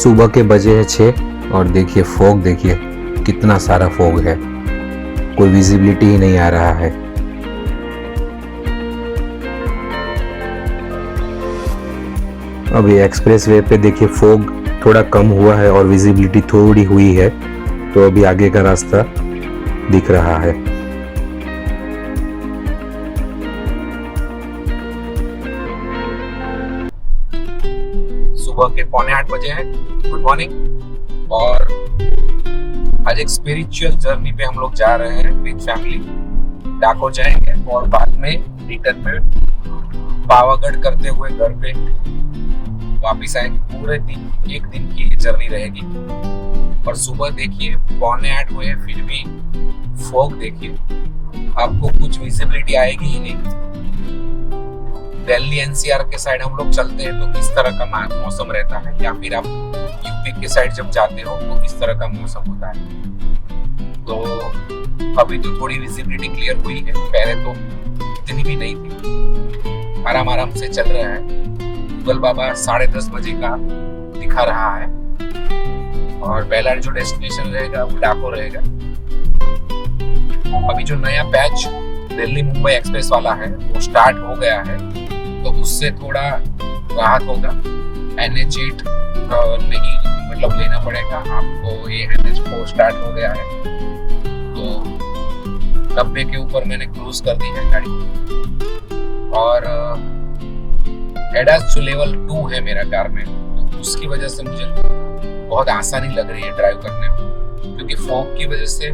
सुबह के बजे हैं 6 और देखिए फॉग, देखिए कितना सारा फॉग है, कोई विजिबिलिटी ही नहीं आ रहा है। अभी एक्सप्रेस वे पे देखिए फॉग थोड़ा कम हुआ है और विजिबिलिटी थोड़ी हुई है, तो अभी आगे का रास्ता दिख रहा है। सुबह के 7:45 बजे हैं। Good morning. और आज एक स्पिरिचुअल जर्नी पे हम लोग जा रहे हैं विद फैमिली। डाकोर जाएंगे और बाद में रिटर्न में पावागढ़ करते हुए घर पे वापिस आएंगे। पूरे दिन, एक दिन की जर्नी रहेगी। और सुबह देखिए 7:45 हुए, फिर भी फॉग देखिए, आपको कुछ विजिबिलिटी आएगी ही नहीं। दिल्ली एनसीआर के साइड हम लोग चलते हैं तो किस तरह का मौसम रहता है, या फिर आप यूपी के साइड जब जाते हो तो किस तरह का मौसम होता है। तो अभी तो थोड़ी विजिबिलिटी क्लियर हुई है, पहले तो इतनी भी नहीं थी। आराम आराम से चल रहा है। गूगल बाबा 10:30 बजे का दिखा रहा है और पहला जो डेस्टिनेशन रहेगा वो डाकोर रहेगा। अभी जो नया बैच दिल्ली मुंबई एक्सप्रेस वाला है वो स्टार्ट हो गया है, तो उससे थोड़ा राहत होगा। NH8 नहीं मतलब लेना पड़ेगा आपको, ये NH4 स्टार्ट हो गया है, तो 90 के ऊपर मैंने क्रूज कर दी है गाड़ी। और एडास जो लेवल 2 है मेरा कार में, तो उसकी वजह से मुझे बहुत आसानी लग रही है ड्राइव करने में, क्योंकि फॉग की वजह से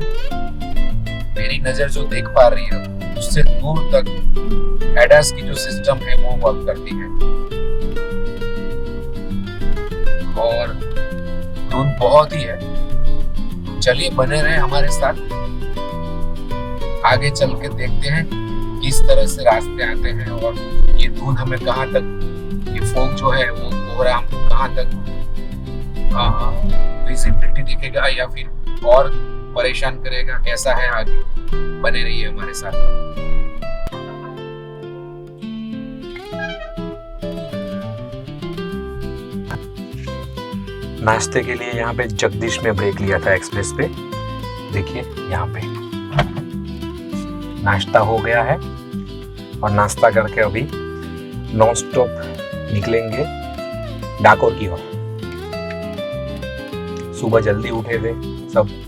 मेरी नजर जो देख पा रही है उससे दूर तक एडास की जो सिस्टम है वो वर्क करती है। और धुंध बहुत ही है। चलिए बने रहे हमारे साथ, आगे चल के देखते हैं किस तरह से रास्ते आते हैं और ये धुंध हमें कहाँ तक, ये फॉग जो है वो कोहरा हमको कहाँ तक विजिबिलिटी दिखेगा या फिर और परेशान करेगा, कैसा है आगे। बने रहिए हमारे साथ। नाश्ते के लिए यहाँ पे जगदीश में ब्रेक लिया था एक्सप्रेस पे। देखिए यहाँ पे नाश्ता हो गया है और नाश्ता करके अभी नॉन स्टॉप निकलेंगे डाकोर की ओर। सुबह जल्दी उठे थे सब।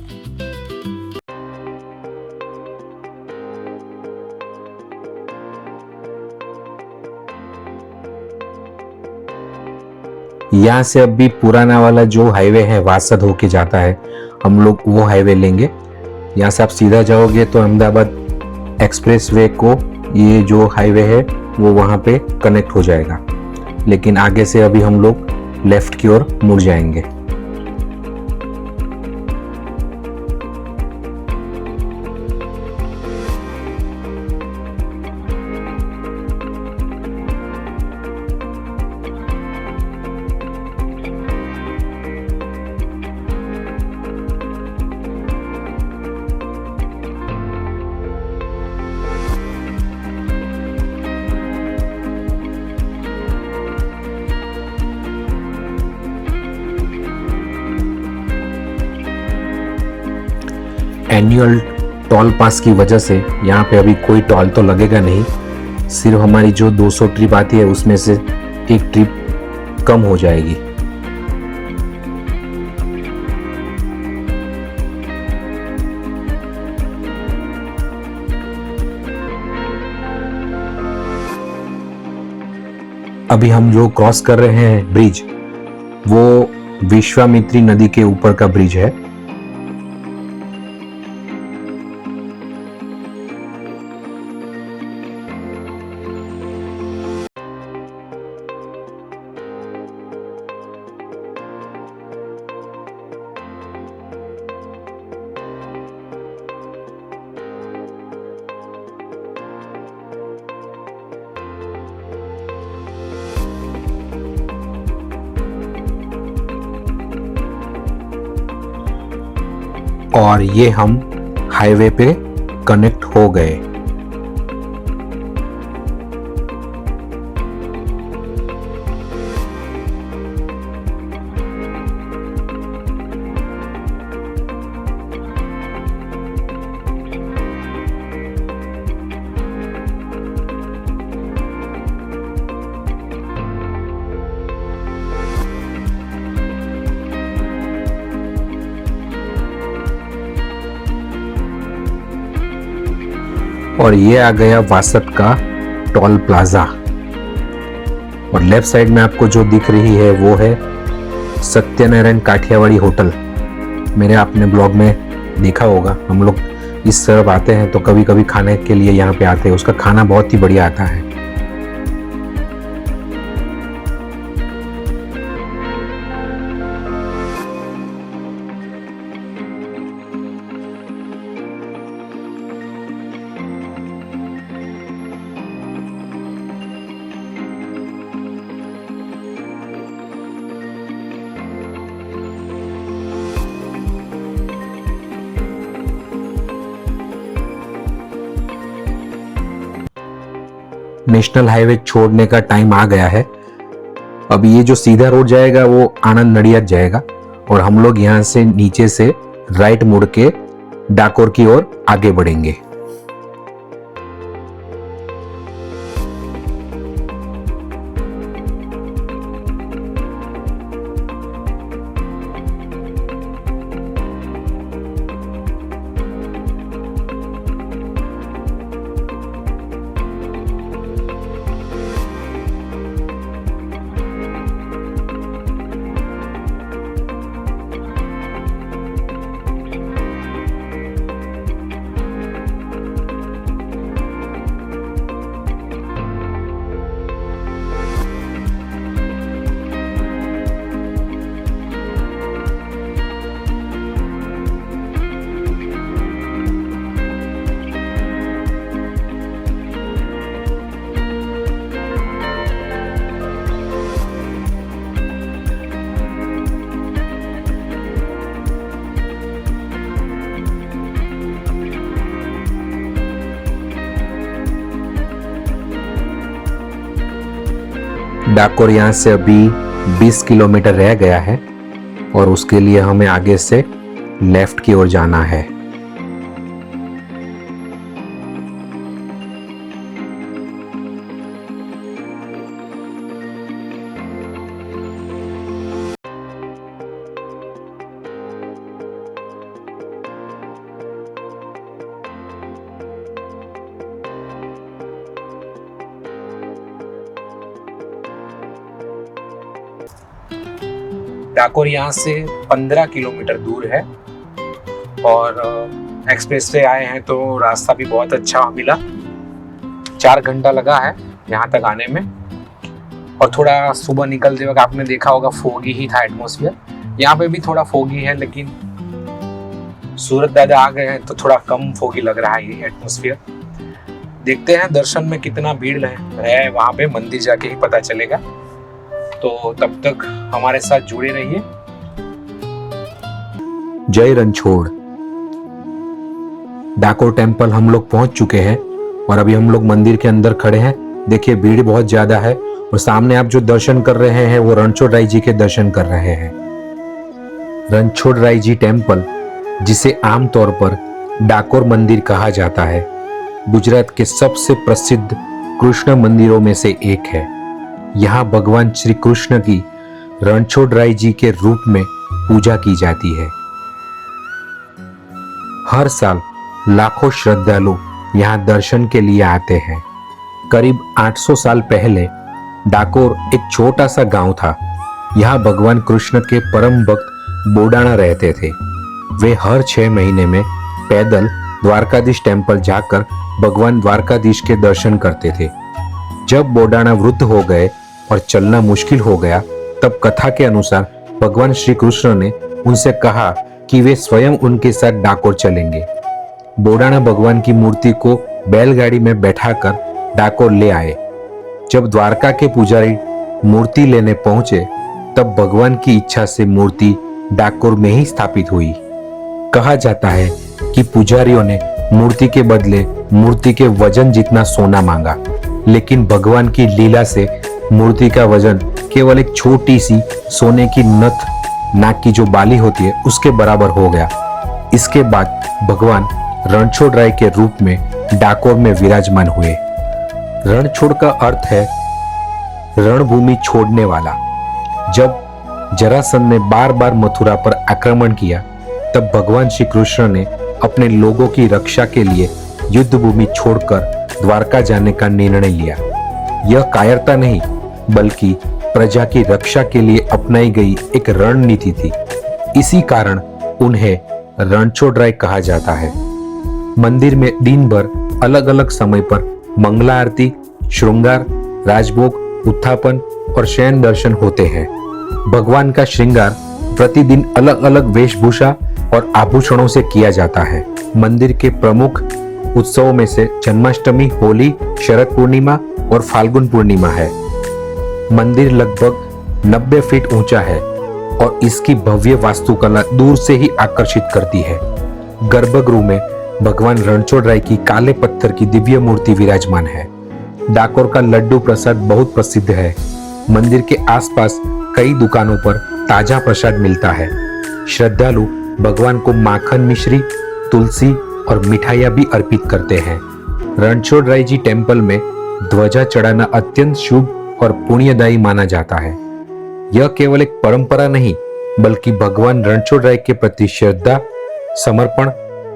यहाँ से अभी पुराना वाला जो हाईवे है वासद होके जाता है, हम लोग वो हाईवे लेंगे। यहाँ से आप सीधा जाओगे तो अहमदाबाद एक्सप्रेस वे को ये जो हाईवे है वो वहाँ पे कनेक्ट हो जाएगा, लेकिन आगे से अभी हम लोग लेफ्ट की ओर मुड़ जाएंगे। एनुअल टोल पास की वजह से यहाँ पे अभी कोई टोल तो लगेगा नहीं, सिर्फ हमारी जो 200 ट्रिप आती है उसमें से एक ट्रिप कम हो जाएगी। अभी हम जो क्रॉस कर रहे हैं ब्रिज, वो विश्वामित्री नदी के ऊपर का ब्रिज है। और ये हम हाईवे पे कनेक्ट हो गए। और ये आ गया वासद का टोल प्लाजा। और लेफ्ट साइड में आपको जो दिख रही है वो है सत्यनारायण काठियावाड़ी होटल। मेरे आपने ब्लॉग में देखा होगा, हम लोग इस तरफ आते हैं तो कभी कभी खाने के लिए यहाँ पे आते हैं। उसका खाना बहुत ही बढ़िया आता है। नेशनल हाईवे छोड़ने का टाइम आ गया है। अब ये जो सीधा रोड जाएगा वो आनंद नडियाद जाएगा और हम लोग यहाँ से नीचे से राइट मुड़ के डाकोर की ओर आगे बढ़ेंगे। डाकोर यहाँ से अभी 20 किलोमीटर रह गया है और उसके लिए हमें आगे से लेफ्ट की ओर जाना है। डाकोर यहाँ से 15 किलोमीटर दूर है और एक्सप्रेस से आए हैं तो रास्ता भी बहुत अच्छा मिला। 4 घंटा लगा है यहाँ तक आने में और थोड़ा सुबह निकलते वक्त आपने देखा होगा फोगी ही था एटमॉस्फेयर। यहाँ पे भी थोड़ा फोगी है लेकिन सूरत दादा आ गए हैं तो थोड़ा कम फोगी लग रहा है ये एटमॉस्फेयर। देखते हैं दर्शन में कितना भीड़ है वहाँ पे, मंदिर जाके ही पता चलेगा। तो तब तक हमारे साथ जुड़े रहिए। जय रणछोड़। डाकोर टेम्पल हम लोग पहुंच चुके हैं और अभी हम लोग मंदिर के अंदर खड़े हैं। देखिए भीड़ बहुत ज्यादा है और सामने आप जो दर्शन कर रहे हैं वो रणछोड़ राय जी के दर्शन कर रहे हैं। रणछोड़ राय जी टेम्पल, जिसे आमतौर पर डाकोर मंदिर कहा जाता है, गुजरात के सबसे प्रसिद्ध कृष्ण मंदिरों में से एक है। यहाँ भगवान श्री कृष्ण की रणछोड़ राय जी के रूप में पूजा की जाती है। हर साल लाखों श्रद्धालु यहाँ दर्शन के लिए आते हैं। करीब 800 साल पहले डाकोर एक छोटा सा गांव था। यहाँ भगवान कृष्ण के परम भक्त बोडाणा रहते थे। वे हर 6 महीने में पैदल द्वारकाधीश टेम्पल जाकर भगवान द्वारकाधीश के दर्शन करते थे। जब बोडाणा वृद्ध हो गए और चलना मुश्किल हो गया, तब कथा के अनुसार भगवान श्री कृष्ण ने उनसे कहा कि वे स्वयं उनके साथ डाकोर चलेंगे। बोडाणा भगवान की मूर्ति को बैलगाड़ी में बैठाकर डाकोर ले आए। जब द्वारका के पुजारी मूर्ति लेने पहुंचे, तब भगवान की इच्छा से मूर्ति डाकोर में ही स्थापित हुई। कहा जाता है कि पुजारियों ने मूर्ति के बदले मूर्ति के वजन जितना सोना मांगा, लेकिन भगवान की लीला से मूर्ति का वजन केवल एक छोटी सी सोने की नथ, नाक की जो बाली होती है, उसके बराबर हो गया। इसके बाद भगवान रणछोड़ राय के रूप में डाकोर में विराजमान हुए। रणछोड़ का अर्थ है रणभूमि छोड़ने वाला। जब जरासंध ने बार बार मथुरा पर आक्रमण किया, तब भगवान श्री कृष्ण ने अपने लोगों की रक्षा के लिए युद्ध भूमि छोड़कर द्वारका जाने का निर्णय लिया। यह कायरता नहीं बल्कि प्रजा की रक्षा के लिए अपनाई गई एक रणनीति थी। इसी कारण उन्हें रणछोड़राय कहा जाता है। मंदिर में दिन भर अलग अलग समय पर मंगला आरती, श्रृंगार, राजभोग, उत्थापन और शयन दर्शन होते हैं। भगवान का श्रृंगार प्रतिदिन अलग अलग वेशभूषा और आभूषणों से किया जाता है। मंदिर के प्रमुख उत्सवों में से जन्माष्टमी, होली, शरद पूर्णिमा और फाल्गुन पूर्णिमा है। मंदिर लगभग 90 फीट ऊंचा है और इसकी भव्य वास्तुकला दूर से ही आकर्षित करती है। गर्भगृह में भगवान रणछोड़राय की काले पत्थर की दिव्य मूर्ति विराजमान है। डाकोर का लड्डू प्रसाद बहुत प्रसिद्ध है। मंदिर के आसपास कई दुकानों पर ताजा प्रसाद मिलता है। श्रद्धालु भगवान को माखन मिश्री, तुलसी और मिठाइयां भी अर्पित करते हैं। रणछोड़राय जी टेम्पल में ध्वजा चढ़ाना अत्यंत शुभ और पुण्यदायी माना जाता है। यह केवल एक परंपरा नहीं बल्कि भगवान रणछोड़राय के प्रति श्रद्धा, समर्पण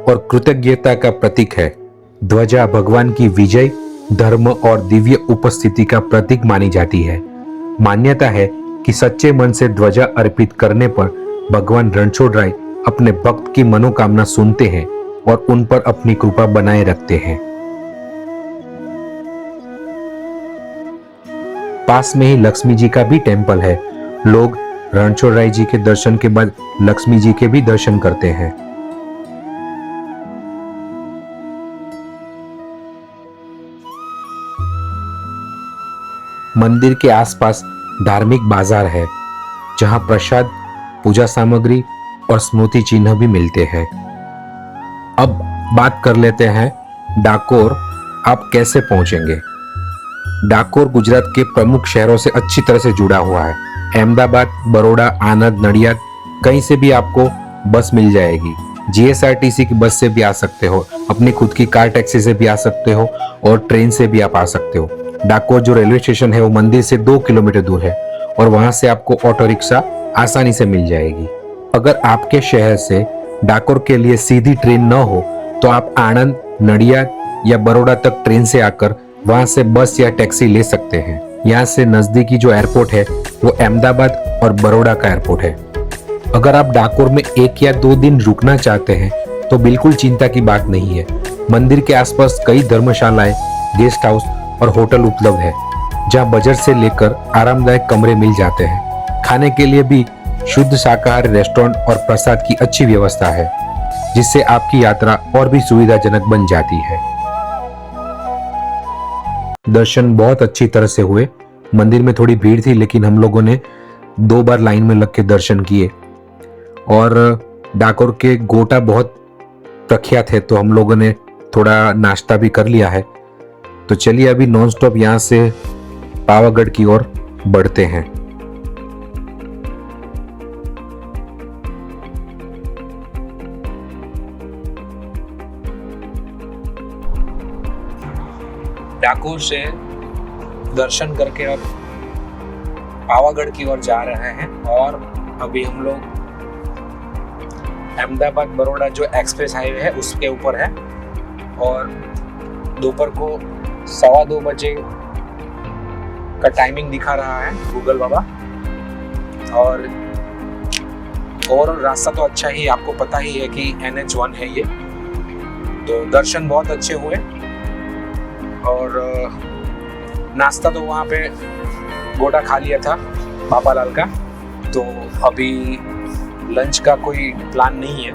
और कृतज्ञता का प्रतीक है। ध्वजा भगवान की विजय, धर्म और दिव्य उपस्थिति का प्रतीक मानी जाती है। मान्यता है कि सच्चे मन से ध्वजा अर्पित करने पर भगवान रणछोड़राय अपने भक्त की मनोकामना सुनते हैं और उन पर अपनी कृपा बनाए रखते हैं। पास में ही लक्ष्मी जी का भी टेम्पल है। लोग रणछोड़राय जी के दर्शन के बाद लक्ष्मी जी के भी दर्शन करते हैं। मंदिर के आसपास धार्मिक बाजार है जहां प्रसाद, पूजा सामग्री और स्मृति चिन्ह भी मिलते हैं। अब बात कर लेते हैं डाकोर आप कैसे पहुंचेंगे। डाकोर गुजरात के प्रमुख शहरों से अच्छी तरह से जुड़ा हुआ है। अहमदाबाद, बड़ौदा, आनंद, नडियाद कहीं से भी आपको बस मिल जाएगी। जीएसआरटीसी की बस से भी आ सकते हो, अपनी खुद की कार टैक्सी से भी आ सकते हो और ट्रेन से भी आप आ सकते हो। डाकोर जो रेलवे स्टेशन है वो मंदिर से 2 किलोमीटर दूर है और वहां से आपको ऑटो रिक्शा आसानी से मिल जाएगी। अगर आपके शहर से डाकोर के लिए सीधी ट्रेन न हो तो आप आनंद, नडियाद या बड़ौदा तक ट्रेन से आकर वहां से बस या टैक्सी ले सकते हैं। यहाँ से नजदीकी जो एयरपोर्ट है वो अहमदाबाद और बड़ौदा का एयरपोर्ट है। अगर आप डाकोर में 1 या 2 दिन रुकना चाहते हैं तो बिल्कुल चिंता की बात नहीं है। मंदिर के आसपास कई धर्मशालाएं, गेस्ट हाउस और होटल उपलब्ध है जहां बजट से लेकर आरामदायक कमरे मिल जाते हैं। खाने के लिए भी शुद्ध शाकाहारी रेस्टोरेंट और प्रसाद की अच्छी व्यवस्था है जिससे आपकी यात्रा और भी सुविधाजनक बन जाती है। दर्शन बहुत अच्छी तरह से हुए। मंदिर में थोड़ी भीड़ थी लेकिन हम लोगों ने 2 बार लाइन में लग के दर्शन किए और डाकोर के गोटा बहुत प्रख्यात है तो हम लोगों ने थोड़ा नाश्ता भी कर लिया है। तो चलिए अभी नॉन स्टॉप यहाँ से पावागढ़ की ओर बढ़ते हैं। डाकोर से दर्शन करके अब पावागढ़ की ओर जा रहे हैं और अभी हम लोग अहमदाबाद बड़ौदा जो एक्सप्रेस हाईवे है उसके ऊपर है और दोपहर को 2:15 बजे का टाइमिंग दिखा रहा है गूगल बाबा। और ओवरऑल रास्ता तो अच्छा ही, आपको पता ही है कि NH1 है ये। तो दर्शन बहुत अच्छे हुए और नाश्ता तो वहाँ पे गोटा खा लिया था बापालाल का। तो अभी लंच का कोई प्लान नहीं है,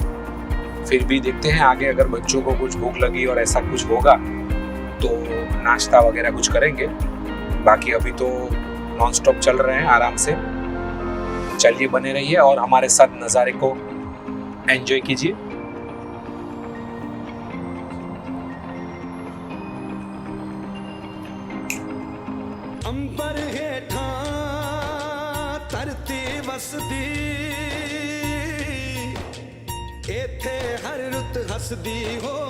फिर भी देखते हैं आगे अगर बच्चों को कुछ भूख लगी और ऐसा कुछ होगा तो नाश्ता वगैरह कुछ करेंगे। बाकी अभी तो नॉन स्टॉप चल रहे हैं आराम से। चलिए बने रहिए और हमारे साथ नज़ारे को एंजॉय कीजिए। अंबर हेठा धरती वसदी एथे हर रुत हसदी हो।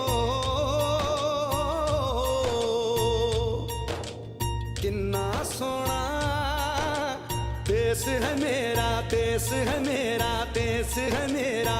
किन्ना सोना देश है मेरा, देश है मेरा, देश है मेरा।